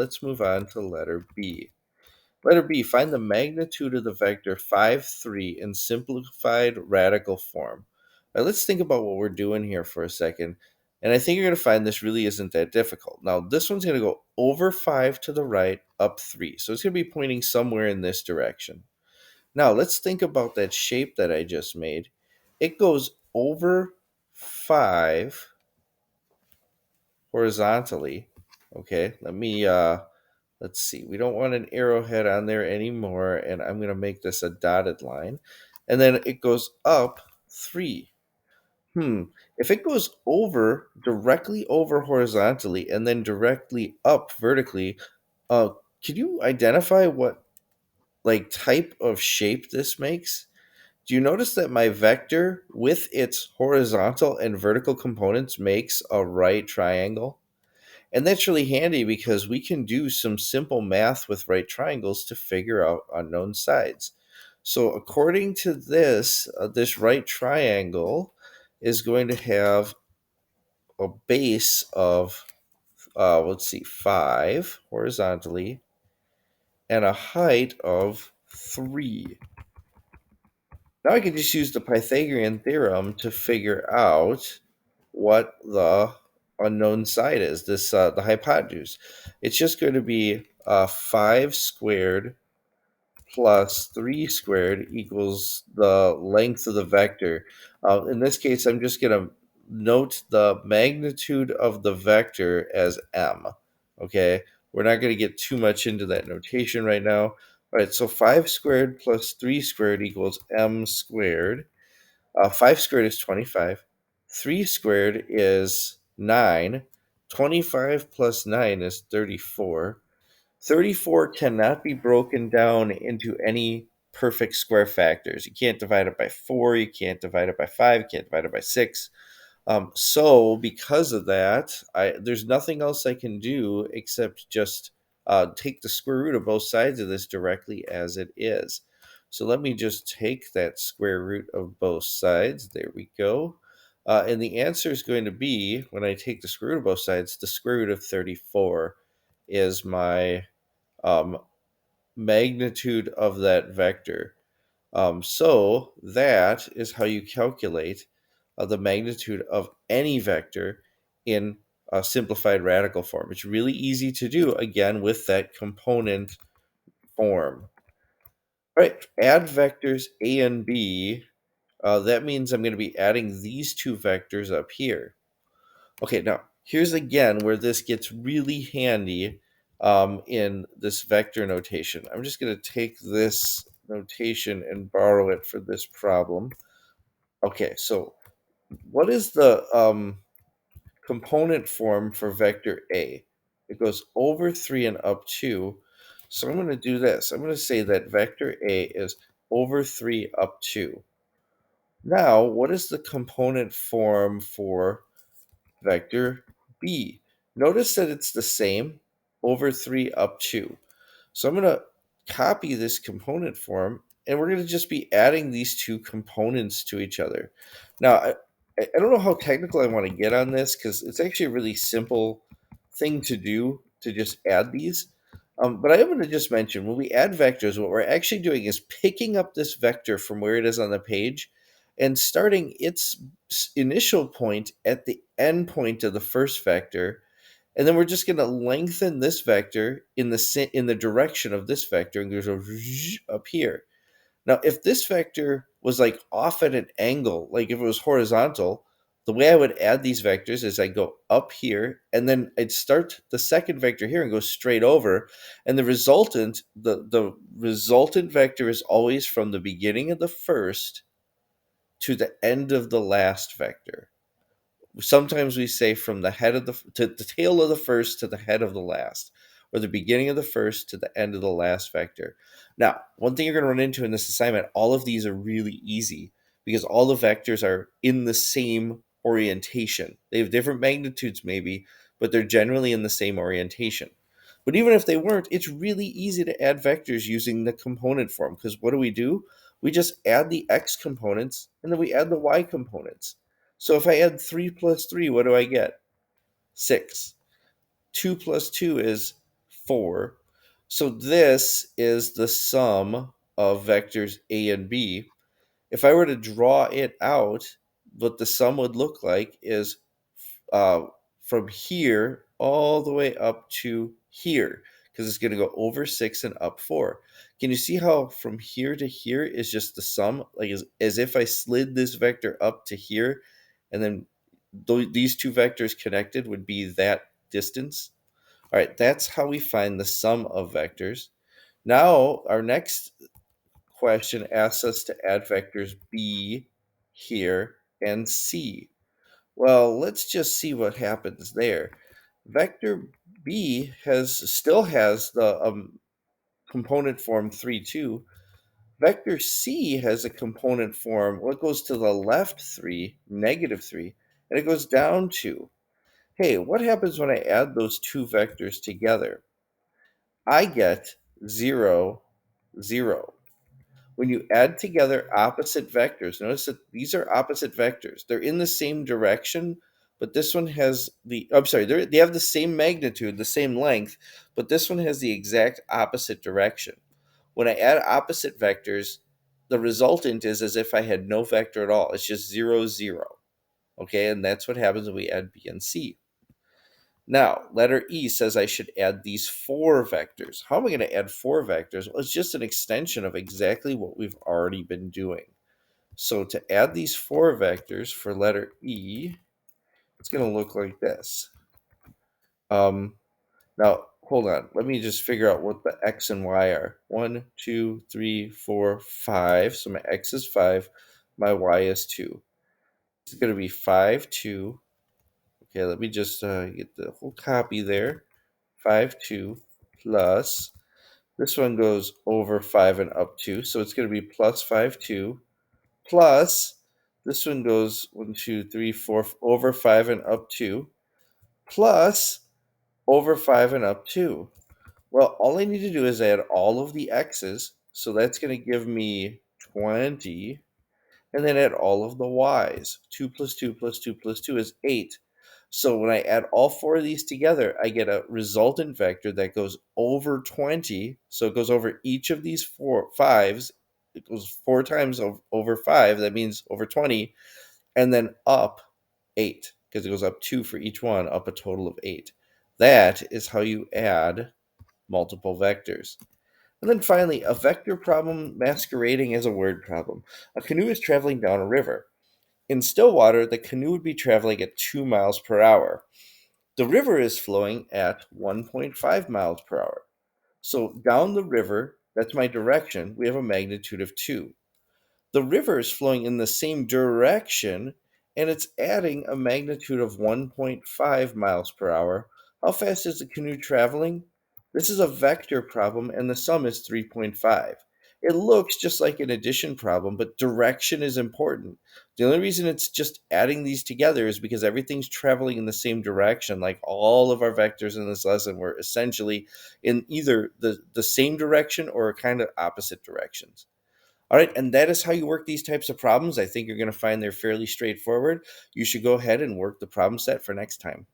Let's move on to letter B. Letter B, find the magnitude of the vector 5, 3 in simplified radical form. Now let's think about what we're doing here for a second. And I think you're going to find this really isn't that difficult. Now this one's going to go over 5 to the right, up 3. So it's going to be pointing somewhere in this direction. Now let's think about that shape that I just made. It goes over 5 horizontally. Okay, let's see. We don't want an arrowhead on there anymore, and I'm going to make this a dotted line. And then it goes up 3. Hmm. If it goes over, directly over horizontally, and then directly up vertically, uh, can you identify what like type of shape this makes? Do you notice that my vector with its horizontal and vertical components makes a right triangle? And that's really handy because we can do some simple math with right triangles to figure out unknown sides. So according to this, this right triangle is going to have a base of, let's see, 5 horizontally and a height of 3. Now I can just use the Pythagorean theorem to figure out what the unknown side is, the hypotenuse. It's just going to be 5 squared plus 3 squared equals the length of the vector. In this case, I'm just going to note the magnitude of the vector as m. Okay, we're not going to get too much into that notation right now. All right, so 5 squared plus 3 squared equals m squared. 5 squared is 25. 3 squared is 9. 25 plus 9 is 34. 34 cannot be broken down into any perfect square factors. You can't divide it by 4, you can't divide it by 5, you can't divide it by 6. So because of that, there's nothing else I can do except just take the square root of both sides of this directly as it is. So let me just take that square root of both sides. There we go. And the answer is going to be, when I take the square root of both sides, the square root of 34 is my um, magnitude of that vector. So that is how you calculate the magnitude of any vector in a simplified radical form. It's really easy to do, again, with that component form. All right, add vectors A and B. That means I'm going to be adding these two vectors up here. Okay, now here's again where this gets really handy in this vector notation. I'm just going to take this notation and borrow it for this problem. Okay, so what is the component form for vector A? It goes over 3 and up 2. So I'm going to do this. I'm going to say that vector A is over 3 up 2. Now, what is the component form for vector B? Notice that it's the same, over 3 up 2. So I'm going to copy this component form, and we're going to just be adding these two components to each other. Now, I don't know how technical I want to get on this because it's actually a really simple thing to do to just add these. But I am going to just mention when we add vectors, what we're actually doing is picking up this vector from where it is on the page and starting its initial point at the end point of the first vector, and then we're just going to lengthen this vector in the direction of this vector and go up here. Now, if this vector was like off at an angle, like if it was horizontal, the way I would add these vectors is I go up here, and then I'd start the second vector here and go straight over, and the resultant vector is always from the beginning of the first to the end of the last vector. Sometimes we say from the head of to the tail of the first to the head of the last, or the beginning of the first to the end of the last vector. Now, one thing you're going to run into in this assignment, all of these are really easy because all the vectors are in the same orientation. They have different magnitudes maybe, but they're generally in the same orientation. But even if they weren't, it's really easy to add vectors using the component form, because what do? We just add the x components and then we add the y components. So if I add 3 plus 3, what do I get? 6. 2 plus 2 is 4. So this is the sum of vectors A and B. If I were to draw it out, what the sum would look like is uh, from here all the way up to here, because it's going to go over 6 and up 4. Can you see how from here to here is just the sum? Like as if I slid this vector up to here, and then these two vectors connected would be that distance. All right, that's how we find the sum of vectors. Now, our next question asks us to add vectors b here and c. Well, let's just see what happens there. Vector b still has the component form 3, 2. Vector c has a component form, what goes to the left 3, negative 3, and it goes down 2. Hey, what happens when I add those two vectors together? I get 0, 0. When you add together opposite vectors, notice that these are opposite vectors. They're in the same direction, but this one has I'm sorry, they have the same magnitude, the same length, but this one has the exact opposite direction. When I add opposite vectors, the resultant is as if I had no vector at all. It's just 0, 0. Okay, and that's what happens when we add B and C. Now, letter E says I should add these 4 vectors. How am I going to add 4 vectors? Well, it's just an extension of exactly what we've already been doing. So to add these 4 vectors for letter E, it's going to look like this. Now, hold on. Let me just figure out what the X and Y are. 1, 2, 3, 4, 5. So my X is 5. My Y is 2. It's going to be 5, 2. Okay, let me just get the whole copy there. 5, 2 plus, this one goes over 5 and up 2, so it's going to be plus 5, 2 plus, this one goes 1, 2, 3, 4 over 5 and up 2 plus over 5 and up 2. Well, all I need to do is add all of the x's, so that's going to give me 20, and then add all of the y's. 2 plus 2 plus 2 plus 2 is 8. So when I add all 4 of these together, I get a resultant vector that goes over 20. So it goes over each of these 5s. It goes 4 times over 5. That means over 20. And then up 8, because it goes up 2 for each one, up a total of 8. That is how you add multiple vectors. And then finally, a vector problem masquerading as a word problem. A canoe is traveling down a river. In still water, the canoe would be traveling at 2 miles per hour. The river is flowing at 1.5 miles per hour. So down the river, that's my direction, we have a magnitude of 2. The river is flowing in the same direction, and it's adding a magnitude of 1.5 miles per hour. How fast is the canoe traveling? This is a vector problem, and the sum is 3.5. It looks just like an addition problem, but direction is important. The only reason it's just adding these together is because everything's traveling in the same direction. Like all of our vectors in this lesson were essentially in either the same direction or kind of opposite directions. All right, and that is how you work these types of problems. I think you're going to find they're fairly straightforward. You should go ahead and work the problem set for next time.